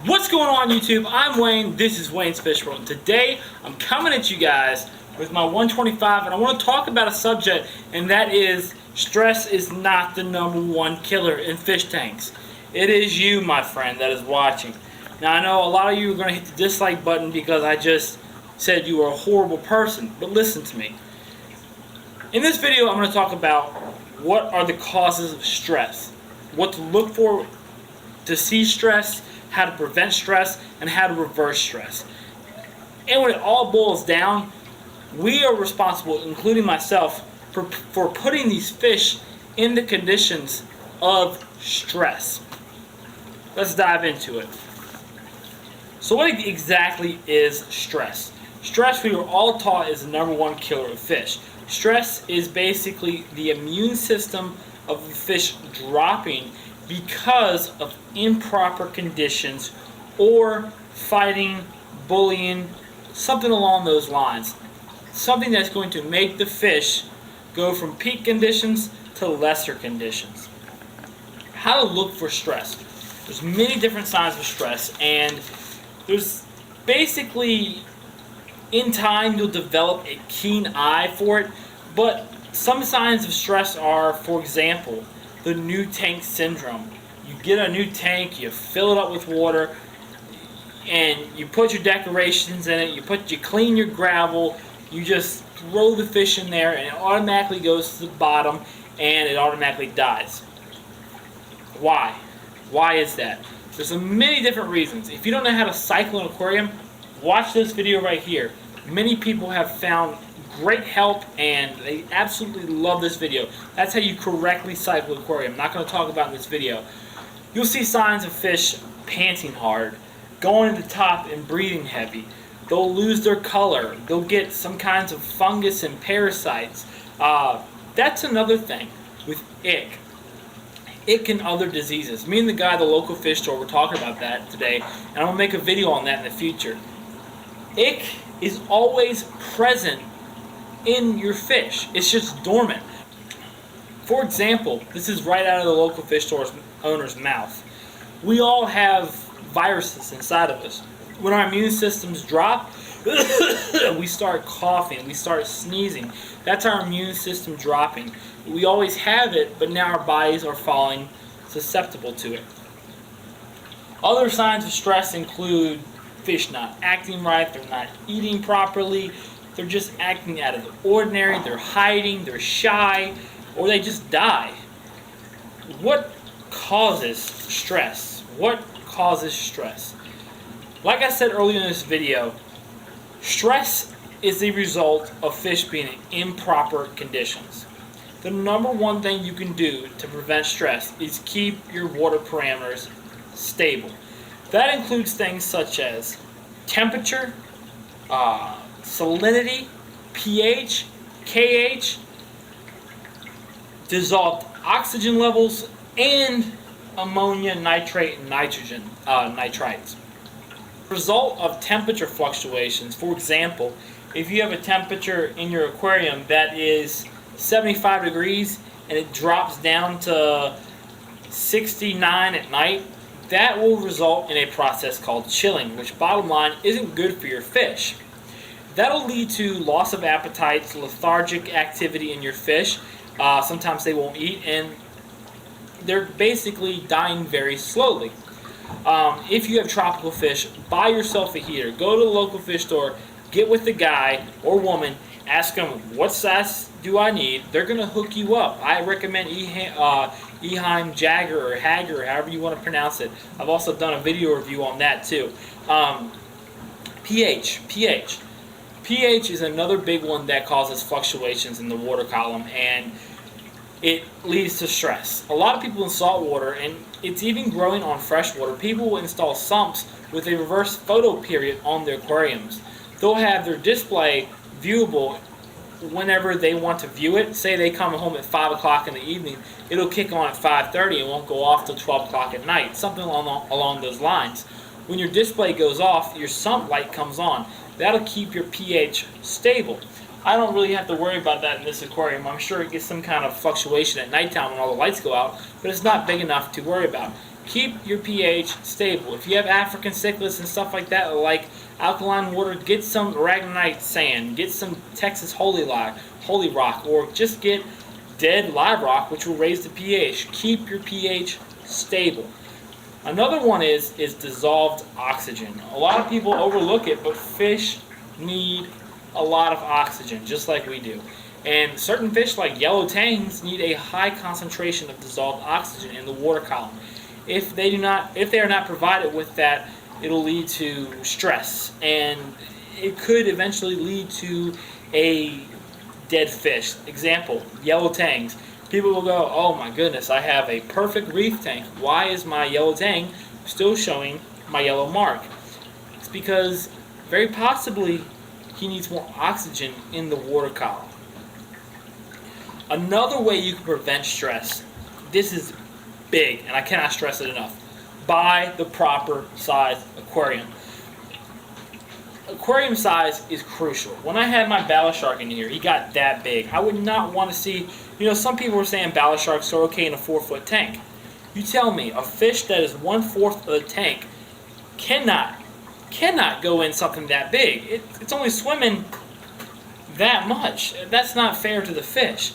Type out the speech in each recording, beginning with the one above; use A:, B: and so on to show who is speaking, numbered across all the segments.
A: What's going on YouTube? I'm Wayne, this is Wayne's Fish World, and today I'm coming at you guys with my 125 and I want to talk about a subject, and that is stress is not the #1 killer in fish tanks. It is you, my friend, that is watching. Now I know a lot of you are going to hit the dislike button because I just said you are a horrible person, but listen to me. In this video I'm going to talk about what are the causes of stress, what to look for to see stress, how to prevent stress, and how to reverse stress. And when it all boils down, we are responsible, including myself, for putting these fish in the conditions of stress. Let's dive into it. So what exactly is stress? Stress, we were all taught, is the #1 killer of fish. Stress is basically the immune system of the fish dropping because of improper conditions or fighting, bullying, something along those lines. Something that's going to make the fish go from peak conditions to lesser conditions. How to look for stress. There's many different signs of stress, and there's basically, in time, you'll develop a keen eye for it, but some signs of stress are, for example, the new tank syndrome. You get a new tank, you fill it up with water, and you put your decorations in it, you clean your gravel, you just throw the fish in there, and it automatically goes to the bottom, and it automatically dies. Why? Why is that? There's many different reasons. If you don't know how to cycle an aquarium, watch this video right here. Many people have found great help and they absolutely love this video. That's how you correctly cycle an aquarium. I'm not going to talk about in this video. You'll see signs of fish panting hard, going to the top and breathing heavy. They'll lose their color. They'll get some kinds of fungus and parasites. That's another thing with ick. Ick and other diseases. Me and the guy at the local fish store were talking about that today, and I'm going to make a video on that in the future. Ick is always present in your fish. It's just dormant. For example, this is right out of the local fish store's owner's mouth. We all have viruses inside of us. When our immune systems drop, we start coughing, we start sneezing. That's our immune system dropping. We always have it, but now our bodies are falling susceptible to it. Other signs of stress include fish not acting right, they're not eating properly, they're just acting out of the ordinary, they're hiding, they're shy, or they just die. What causes stress? What causes stress? Like I said earlier in this video, stress is the result of fish being in improper conditions. The #1 thing you can do to prevent stress is keep your water parameters stable. That includes things such as temperature, salinity, pH, KH, dissolved oxygen levels, and ammonia, nitrate, and nitrogen, nitrites. Result of temperature fluctuations. For example, if you have a temperature in your aquarium that is 75 degrees and it drops down to 69 at night, that will result in a process called chilling, which bottom line isn't good for your fish. That'll lead to loss of appetite, lethargic activity in your fish. Sometimes they won't eat, and they're basically dying very slowly. If you have tropical fish, buy yourself a heater. Go to the local fish store, get with the guy or woman, ask them, what size do I need? They're going to hook you up. I recommend Eheim Jagger or Hager, however you want to pronounce it. I've also done a video review on that too. pH. pH is another big one that causes fluctuations in the water column, and it leads to stress. A lot of people in salt water, and it's even growing on freshwater, people will install sumps with a reverse photo period on their aquariums. They'll have their display viewable whenever they want to view it. Say they come home at 5 o'clock in the evening, it'll kick on at 5:30 and won't go off till 12 o'clock at night, something along those lines. When your display goes off, your sump light comes on. That'll keep your pH stable. I don't really have to worry about that in this aquarium. I'm sure it gets some kind of fluctuation at nighttime when all the lights go out, but it's not big enough to worry about. Keep your pH stable. If you have African cichlids and stuff like that, like alkaline water, get some aragonite sand, get some Texas holy rock, or just get dead live rock, which will raise the pH. Keep your pH stable. Another one is dissolved oxygen. A lot of people overlook it, but fish need a lot of oxygen, just like we do. And certain fish, like yellow tangs, need a high concentration of dissolved oxygen in the water column. If they are not provided with that, it'll lead to stress, and it could eventually lead to a dead fish. Example, yellow tangs. People will go, oh my goodness, I have a perfect reef tank. Why is my yellow tang still showing my yellow mark? It's because very possibly he needs more oxygen in the water column. Another way you can prevent stress, this is big, and I cannot stress it enough. Buy the proper size aquarium. Aquarium size is crucial. When I had my ballast shark in here, he got that big. I would not want to see, some people were saying ballast sharks are okay in a 4-foot tank. You tell me, a fish that is 1/4 of the tank cannot go in something that big. It's only swimming that much. That's not fair to the fish.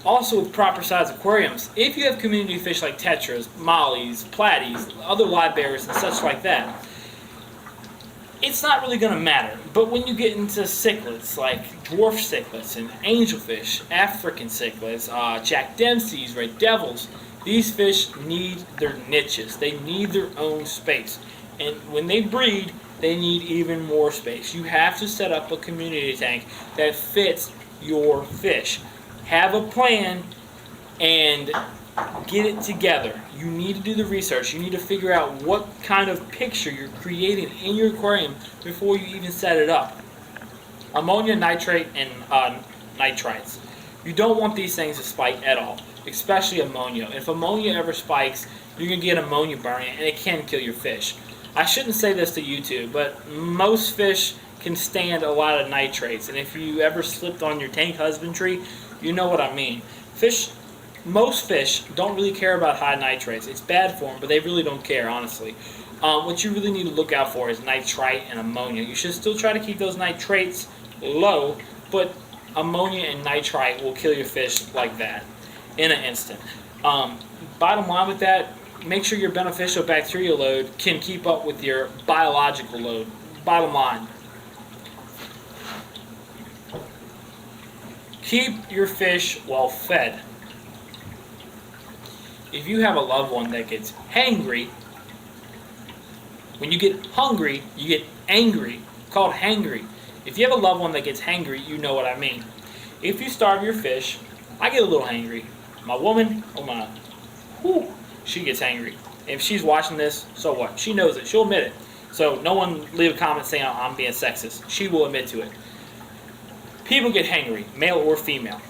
A: Also, with proper size aquariums, if you have community fish like tetras, mollies, platies, other live bearers, and such like that, it's not really going to matter. But when you get into cichlids, like dwarf cichlids and angelfish, African cichlids, Jack Dempsey's, red devils, these fish need their niches. They need their own space. And when they breed, they need even more space. You have to set up a community tank that fits your fish. Have a plan and get it together. You need to do the research. You need to figure out what kind of picture you're creating in your aquarium before you even set it up. Ammonia, nitrate, and nitrites. You don't want these things to spike at all, especially ammonia. If ammonia ever spikes, you're going to get ammonia burning, and it can kill your fish. I shouldn't say this to YouTube, but most fish can stand a lot of nitrates, and if you ever slipped on your tank husbandry, you know what I mean. Most fish don't really care about high nitrates. It's bad for them, but they really don't care, honestly. What you really need to look out for is nitrite and ammonia. You should still try to keep those nitrates low, but ammonia and nitrite will kill your fish like that in an instant. Bottom line with that, make sure your beneficial bacterial load can keep up with your biological load. Bottom line. Keep your fish well fed. If you have a loved one that gets hangry, when you get hungry, you get angry. It's called hangry. If you have a loved one that gets hangry, you know what I mean. If you starve your fish, I get a little hangry. My woman, she gets hangry. If she's watching this, so what? She knows it. She'll admit it. So no one leave a comment saying I'm being sexist. She will admit to it. People get hangry, male or female.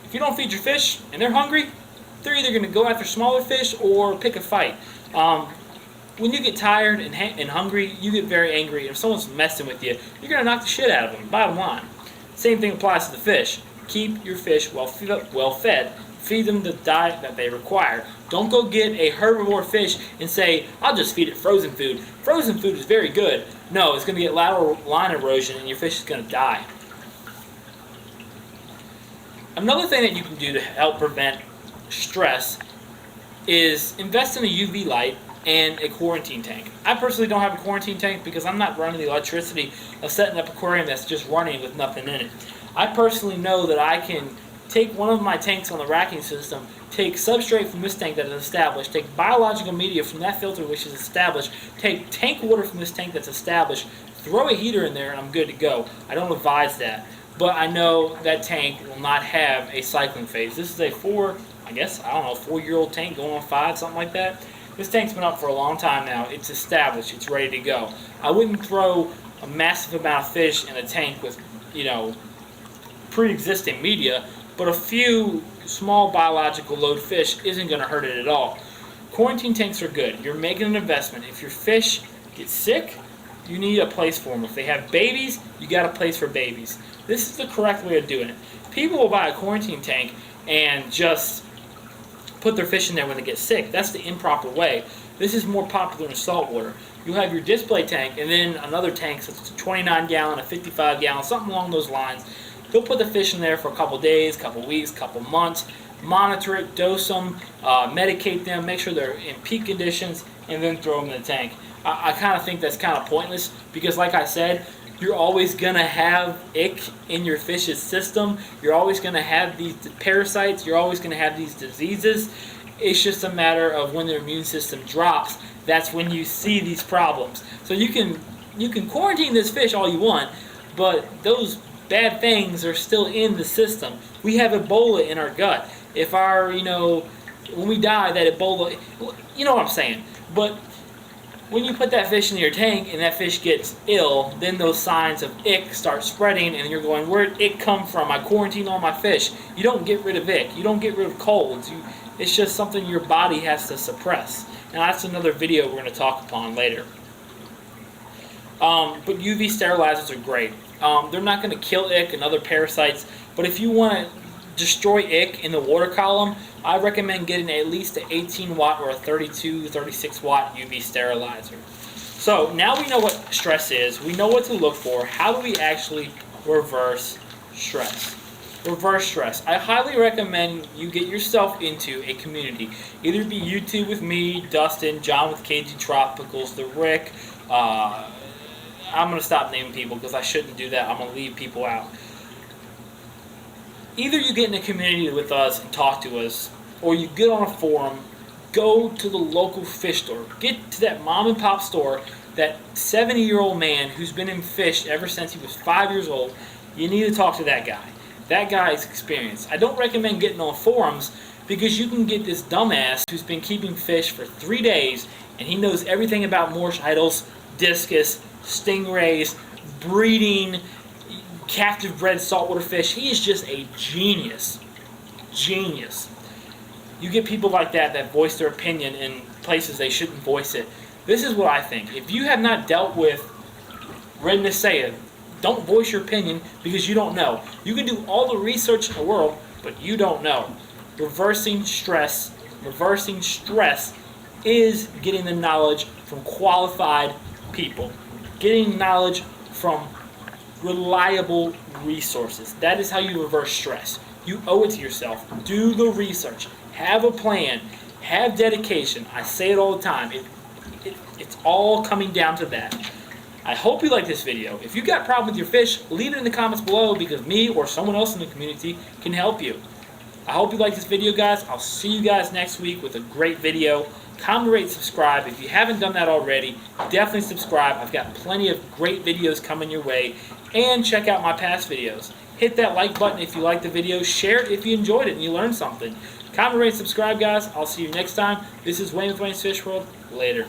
A: If you don't feed your fish and they're hungry, they're either going to go after smaller fish or pick a fight. When you get tired and hungry, you get very angry. If someone's messing with you, you're going to knock the shit out of them, bottom line. Same thing applies to the fish. Keep your fish well fed. Feed them the diet that they require. Don't go get a herbivore fish and say, I'll just feed it frozen food. Frozen food is very good. No, it's going to get lateral line erosion and your fish is going to die. Another thing that you can do to help prevent stress is invest in a UV light and a quarantine tank. I personally don't have a quarantine tank because I'm not running the electricity of setting up an aquarium that's just running with nothing in it. I personally know that I can take one of my tanks on the racking system, take substrate from this tank that is established, take biological media from that filter which is established, take tank water from this tank that's established, throw a heater in there and I'm good to go. I don't advise that. But I know that tank will not have a cycling phase. This is a 4-year-old tank going on 5, something like that. This tank's been up for a long time now. It's established. It's ready to go. I wouldn't throw a massive amount of fish in a tank with, pre-existing media, but a few small biological load fish isn't going to hurt it at all. Quarantine tanks are good. You're making an investment. If your fish get sick, you need a place for them. If they have babies, you got a place for babies. This is the correct way of doing it. People will buy a quarantine tank and just put their fish in there when they get sick. That's the improper way. This is more popular in saltwater. You have your display tank and then another tank, so it's a 29 gallon, a 55 gallon, something along those lines. They'll put the fish in there for a couple days, couple weeks, couple months, monitor it, dose them, medicate them, make sure they're in peak conditions, and then throw them in the tank. I kind of think that's kind of pointless because, like I said, you're always going to have ick in your fish's system. You're always going to have these parasites. You're always going to have these diseases. It's just a matter of when their immune system drops. That's when you see these problems. So you can quarantine this fish all you want, but those bad things are still in the system. We have Ebola in our gut. If when we die, that Ebola, you know what I'm saying. But when you put that fish in your tank and that fish gets ill, then those signs of ick start spreading and you're going, where'd ick come from? I quarantined all my fish. You don't get rid of ick. You don't get rid of colds. It's just something your body has to suppress. And that's another video we're going to talk upon later. But UV sterilizers are great. They're not going to kill ick and other parasites, but if you want to destroy ick in the water column, I recommend getting at least an 18 watt or a 32, 36 watt UV sterilizer. So now we know what stress is, we know what to look for. How do we actually reverse stress? Reverse stress. I highly recommend you get yourself into a community. Either be YouTube with me, Dustin, John with KG Tropicals, the Rick. I'm going to stop naming people because I shouldn't do that. I'm going to leave people out. Either you get in a community with us and talk to us, or you get on a forum, go to the local fish store. Get to that mom and pop store, that 70-year-old man who's been in fish ever since he was 5 years old. You need to talk to that guy. That guy is experienced. I don't recommend getting on forums because you can get this dumbass who's been keeping fish for 3 days and he knows everything about Morse idols, discus, stingrays, breeding, captive bred saltwater fish. He is just a genius. Genius. You get people like that voice their opinion in places they shouldn't voice it. This is what I think. If you have not dealt with Red Nisea, don't voice your opinion because you don't know. You can do all the research in the world, but you don't know. Reversing stress is getting the knowledge from qualified people. Getting knowledge from reliable resources. That is how you reverse stress. You owe it to yourself. Do the research. Have a plan. Have dedication. I say it all the time. It's all coming down to that. I hope you like this video. If you got a problem with your fish, leave it in the comments below because me or someone else in the community can help you. I hope you like this video, guys. I'll see you guys next week with a great video. Comment, rate, subscribe. If you haven't done that already, definitely subscribe. I've got plenty of great videos coming your way. And check out my past videos. Hit that like button if you liked the video. Share it if you enjoyed it and you learned something. Comment, rate, subscribe, guys. I'll see you next time. This is Wayne with Wayne's Fish World. Later.